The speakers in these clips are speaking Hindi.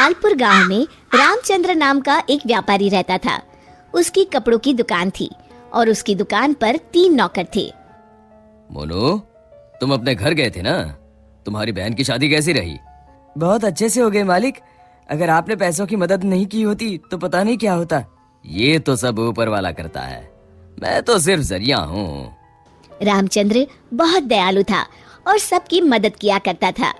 मालपुर गांव में रामचंद्र नाम का एक व्यापारी रहता था। उसकी कपड़ों की दुकान थी और उसकी दुकान पर 3 नौकर थे। मोनू, तुम अपने घर गए थे ना? तुम्हारी बहन की शादी कैसी रही? बहुत अच्छे से हो गए मालिक। अगर आपने पैसों की मदद नहीं की होती तो पता नहीं क्या होता। ये तो सब ऊपर वाला करता है, मैं तो सिर्फ जरिया हूँ। रामचंद्र बहुत दयालु था और सबकी मदद किया करता था।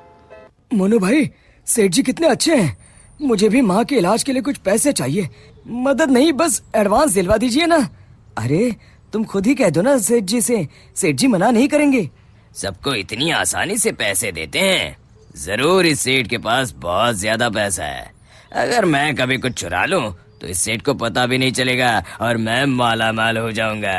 मोनू भाई, सेठ जी कितने अच्छे हैं। मुझे भी माँ के इलाज के लिए कुछ पैसे चाहिए। मदद नहीं, बस एडवांस दिलवा दीजिए ना। अरे तुम खुद ही कह दो ना सेठ जी से, सेठ जी मना नहीं करेंगे। सबको इतनी आसानी से पैसे देते हैं? जरूर इस सेठ के पास बहुत ज्यादा पैसा है। अगर मैं कभी कुछ चुरा लूं तो इस सेठ को पता भी नहीं चलेगा और मैं माला माल हो जाऊंगा।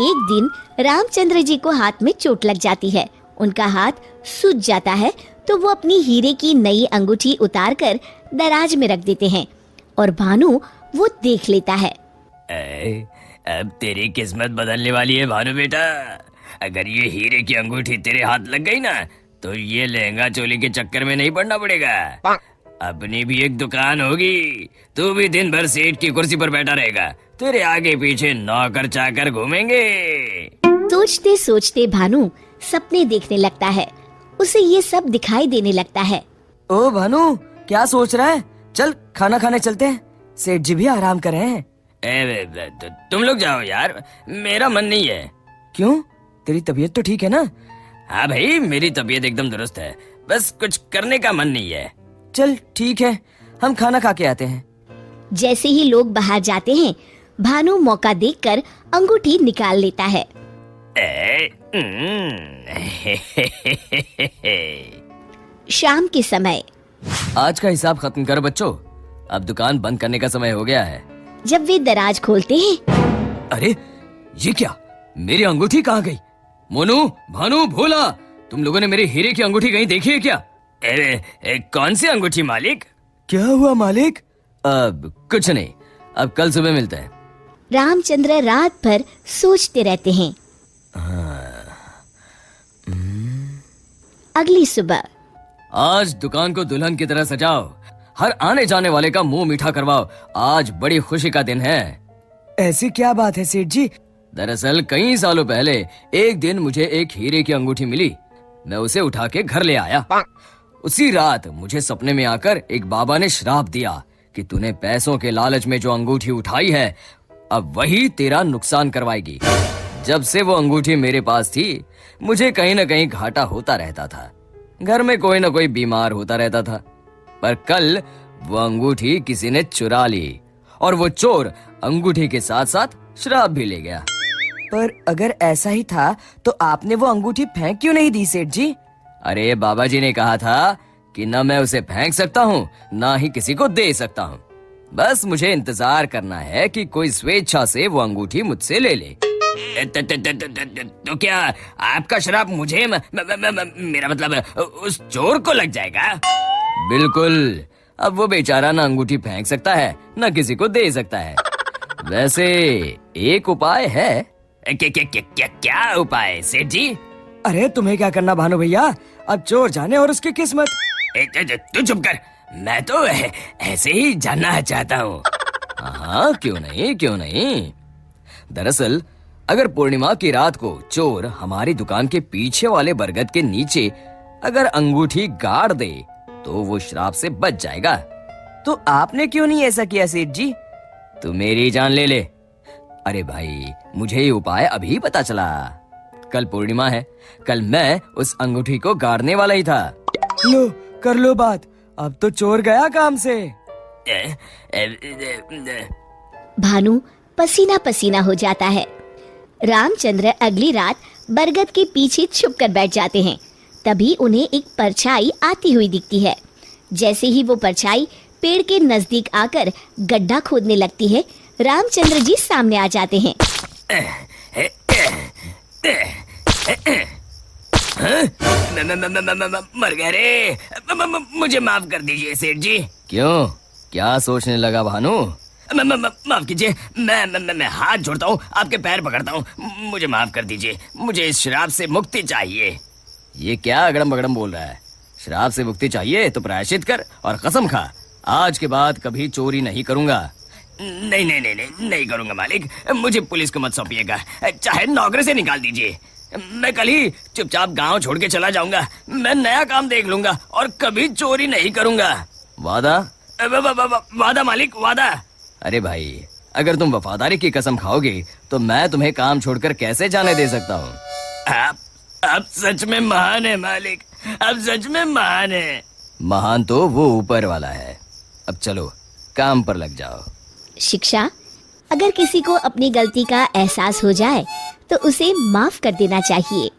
एक दिन रामचंद्र जी को हाथ में चोट लग जाती है। उनका हाथ सूज जाता है तो वो अपनी हीरे की नई अंगूठी उतार कर दराज में रख देते हैं और भानु वो देख लेता है। अब तेरी किस्मत बदलने वाली है भानु बेटा। अगर ये हीरे की अंगूठी तेरे हाथ लग गई ना तो ये लहंगा चोली के चक्कर में नहीं पड़ना पड़ेगा। अपनी भी एक दुकान होगी, तू भी दिन भर सेठ की कुर्सी पर बैठा रहेगा, तेरे आगे पीछे नौकर चाकर घूमेंगे। सोचते सोचते भानु सपने देखने लगता है। उसे ये सब दिखाई देने लगता है। ओ भानु, क्या सोच रहा है? चल खाना खाने चलते हैं, सेठ जी भी आराम कर रहे हैं। तुम लोग जाओ यार, मेरा मन नहीं है। क्यों, तेरी तबीयत तो ठीक है ना? हाँ भाई, मेरी तबीयत एकदम दुरुस्त है, बस कुछ करने का मन नहीं है। चल ठीक है, हम खाना खा के आते हैं। जैसे ही लोग बाहर जाते हैं, भानु मौका देखकर अंगूठी निकाल लेता है। शाम के समय आज का हिसाब खत्म कर बच्चों, अब दुकान बंद करने का समय हो गया है। जब वे दराज खोलते हैं, अरे ये क्या, मेरी अंगूठी कहाँ गई? मोनू, भानु, भोला, तुम लोगों ने मेरी हीरे की अंगूठी कहीं देखी है क्या? कौन सी अंगूठी मालिक? क्या हुआ मालिक? अब कुछ नहीं, अब कल सुबह मिलते हैं। रामचंद्र रात भर सोचते रहते हैं। अगली सुबह आज दुकान को दुल्हन की तरह सजाओ, हर आने जाने वाले का मुंह मीठा करवाओ, आज बड़ी खुशी का दिन है। ऐसी क्या बात है सेठ जी? दरअसल कई सालों पहले एक दिन मुझे एक हीरे की अंगूठी मिली। मैं उसे उठा के घर ले आया। उसी रात मुझे सपने में आकर एक बाबा ने श्राप दिया कि तूने पैसों के लालच में जो अंगूठी उठाई है, अब वही तेरा नुकसान करवाएगी। जब से वो अंगूठी मेरे पास थी, मुझे कहीं न कहीं घाटा होता रहता था। घर में कोई न कोई बीमार होता रहता था। पर कल वो अंगूठी किसी ने चुरा ली और वो चोर अंगूठी के साथ साथ शराब भी ले गया। पर अगर ऐसा ही था तो आपने वो अंगूठी फेंक क्यों नहीं दी सेठ जी? अरे बाबा जी ने कहा था कि न मैं उसे फेंक सकता हूँ, ना ही किसी को दे सकता हूँ। बस मुझे इंतजार करना है कि कोई स्वेच्छा से वो अंगूठी मुझसे ले ले। तो क्या आपका श्राप मुझे मेरा मतलब उस चोर को लग जाएगा? बिल्कुल। अब वो बेचारा ना अंगूठी फेंक सकता है, ना किसी को दे सकता है। वैसे एक उपाय है। क्या उपाय सेठ जी? अरे तुम्हें क्या करना भानु भैया, अब चोर जाने और उसकी किस्मत। तू चुप कर, मैं तो ऐसे ही जानना चाहता हूँ। हाँ, क्यों नहीं, क्यों नहीं। दरअसल अगर पूर्णिमा की रात को चोर हमारी दुकान के पीछे वाले बरगद के नीचे अगर अंगूठी गाड़ दे तो वो श्राप से बच जाएगा। तो आपने क्यों नहीं ऐसा किया सेठ जी? तू मेरी जान ले ले। अरे भाई, मुझे ये उपाय अभी पता चला। कल पूर्णिमा है, कल मैं उस अंगूठी को गाड़ने वाला ही था। लो कर लो बात, अब तो चोर गया काम से। भानु पसीना पसीना हो जाता है। रामचंद्र अगली रात बरगद के पीछे छुप कर बैठ जाते हैं। तभी उन्हें एक परछाई आती हुई दिखती है। जैसे ही वो परछाई पेड़ के नजदीक आकर गड्ढा खोदने लगती है, रामचंद्र जी सामने आ जाते हैं। मर गए रे, मुझे माफ कर दीजिए सेठ जी। क्यों, क्या सोचने लगा भानु? माफ कीजिए, मैं हाथ जोड़ता हूँ, आपके पैर पकड़ता हूँ, मुझे माफ कर दीजिए, मुझे इस शराब से मुक्ति चाहिए। ये क्या अगड़म बगड़म बोल रहा है? श्राप से मुक्ति चाहिए तो प्रायश्चित कर और कसम खा, आज के बाद कभी चोरी नहीं करूंगा। नहीं नहीं नहीं नहीं नहीं करूंगा मालिक, मुझे पुलिस को मत सौंपिएगा, चाहे नौकरी से निकाल दीजिए। मैं कल ही चुपचाप गांव छोड़ के चला जाऊंगा। मैं नया काम देख लूंगा और कभी चोरी नहीं करूंगा। वादा? वादा मालिक, वादा। अरे भाई, अगर तुम वफादारी की कसम खाओगे तो मैं तुम्हें काम छोड़कर कैसे जाने दे सकता हूँ। आप सच में महान है मालिक, आप सच में महान है। महान तो वो ऊपर वाला है। अब चलो काम पर लग जाओ। शिक्षा, अगर किसी को अपनी गलती का एहसास हो जाए तो उसे माफ कर देना चाहिए।